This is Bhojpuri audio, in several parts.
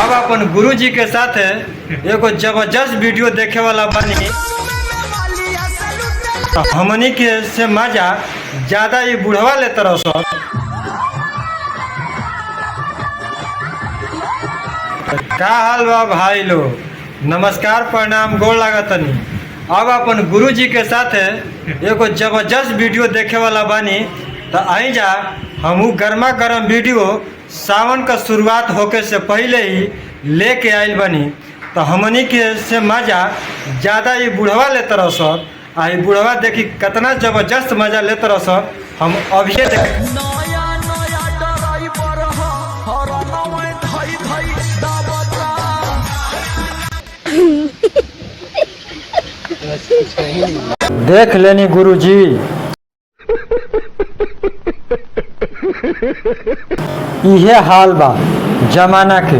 अब अपन गुरुजी के साथ एगो जबरदस्त वीडियो देखे वाला बनी। हमनी के से मजा ज्यादा ये बुढ़वा ले तरह सो। का हाल बा भाई लोग, नमस्कार प्रणाम गोड़ लागतनी। अब अपन गुरुजी के साथ एगो जबरदस्त वीडियो देखे वाला बानी। तो आई जा हमू गर्मा गर्म वीडियो सावन का शुरुआत होके से पहले ही लेके आइल बनी। तो हमनी के से मजा ज़्यादा ये बुढ़वा ले तरह सब। आई बुढ़वा देखी कितना जबरदस्त मजा ले तरह सब। हम अभी देख लेनी गुरुजी। इहे हाल बा जमाना के।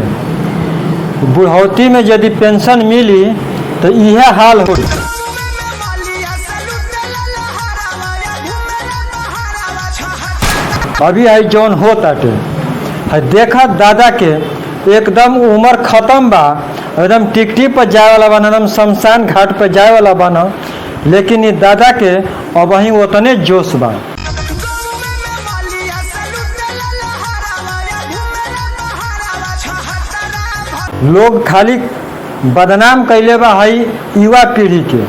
बुढ़ौती में यदि पेंशन मिली तो इहे हाल हो। अभी है जौन हो ताटे है देखा दादा के एकदम उम्र खत्म बा, एकदम टिकटी पर जाए वाला बना, एकदम शमशान घाट पर जाए वाला बना। लेकिन ये दादा के अब वहीं उतने जोश बा। लोग खाली बदनाम कैले बा है युवा पीढ़ी के,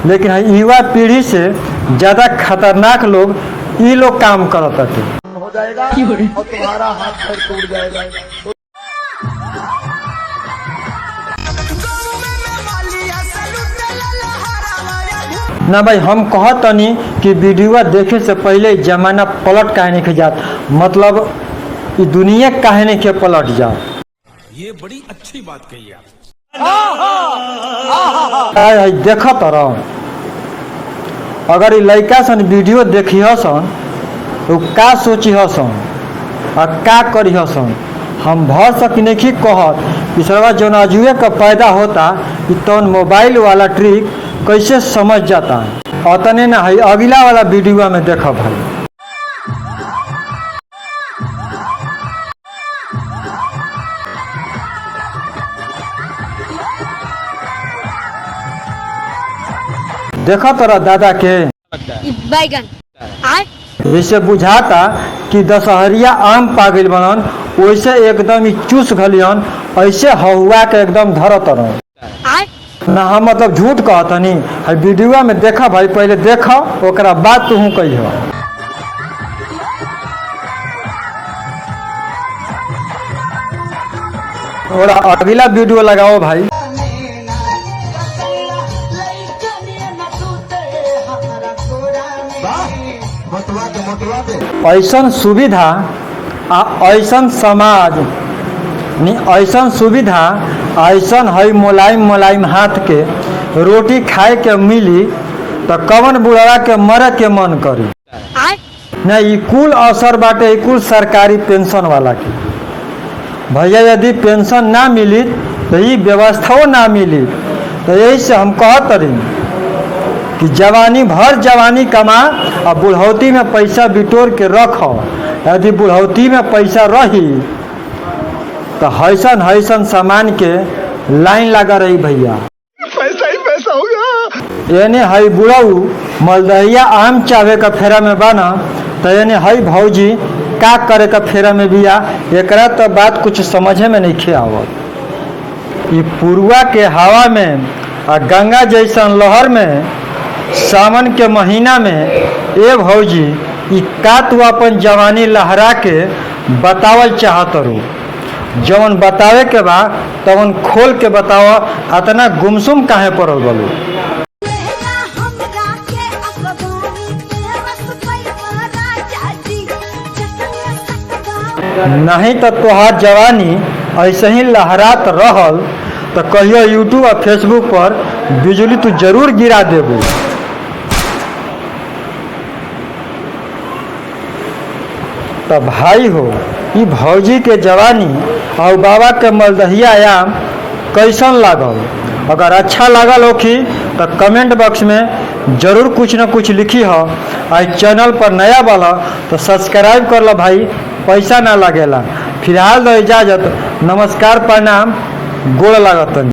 लेकिन है युवा पीढ़ी से ज़्यादा खतरनाक लोग ये लोग काम करत हो जाएगा और तुम्हारा हाथ पैर टूट जाएगा। ना भाई हम कहतनी कि वीडियो देखे से पहले जमाना पलट काहे नहीं जात, मतलब ये दुनिया काहे नहीं के पलट जा। ये बड़ी अच्छी बात कही आप। देखत रह अगर ये लड़का सन वीडियो देखी हसन तो का सोची हसन और का करी हसन। हम भर सकी नहीं कहत कि सरवा जौन अजुए का पैदा होता कि तौन मोबाइल वाला ट्रिक कैसे समझ जाता है। अतने ना है अगला वाला वीडियो में देखा भाई। देखा तोरा दादा के बैगन जैसे बुझाता कि दशहरिया आम पागिल बनन, वैसे एकदम ही चूस घलियन, ऐसे हवा के एकदम धरत रह ना। हम मतलब झूठ कहतनी है वीडियो में देखा भाई, पहले देखा ओकरा बाद तू कही। और अगला वीडियो लगाओ भाई। ऐसन सुविधा आ ऐसन समाज ऐसन सुविधा ऐसन है मुलायम मुलायम हाथ के रोटी खाए के मिली तो कवन बुढ़वा के मरे के मन करी न। ई कुल असर बाटे कुल सरकारी पेंशन वाला के। भैया यदि पेंशन ना मिली तो ये व्यवस्थाओं ना मिली। तो यही से हम कहत रही कि जवानी भर जवानी कमा और बुढ़ौती में पैसा बिटोर के रखो। यदि बुढ़ौती में पैसा रही तो हैसन हैसन सामान के लाइन लगा रही भैया। पैसा ही पैसा होगा। यानी हई बुढ़ऊ मलदहिया आम चावे का फेरा में बना तो यानी हई भौजी का करे का फेरा में बिया। एकरा तो बात कुछ समझे में नहीं खे आवत। ये पुरवा के हवा में और गंगा जैसन लहर में सावन के महीना में ए भौजी ई का तू अपन जवानी लहरा के बतावल चाहत रू। जवन बतावे के बा तवन खोल के बतावा, इतना गुमसुम काहे पड़ल बलू। नहीं तो तोहार जवानी ऐसे ही लहरात रहल तो कहियो यूट्यूब और फेसबुक पर बिजली तू जरूर गिरा देबू। तो भाई हो ये भौजी के जवानी और बाबा के मलदहिया आम कैसन लागल। अगर अच्छा लागल होखी तो कमेंट बॉक्स में जरूर कुछ न कुछ लिखी हो। आज चैनल पर नया वाला तो सब्सक्राइब कर लो भाई, पैसा ना लगेला। फिलहाल दो इजाजत, नमस्कार, प्रणाम, गोड़ लागतन।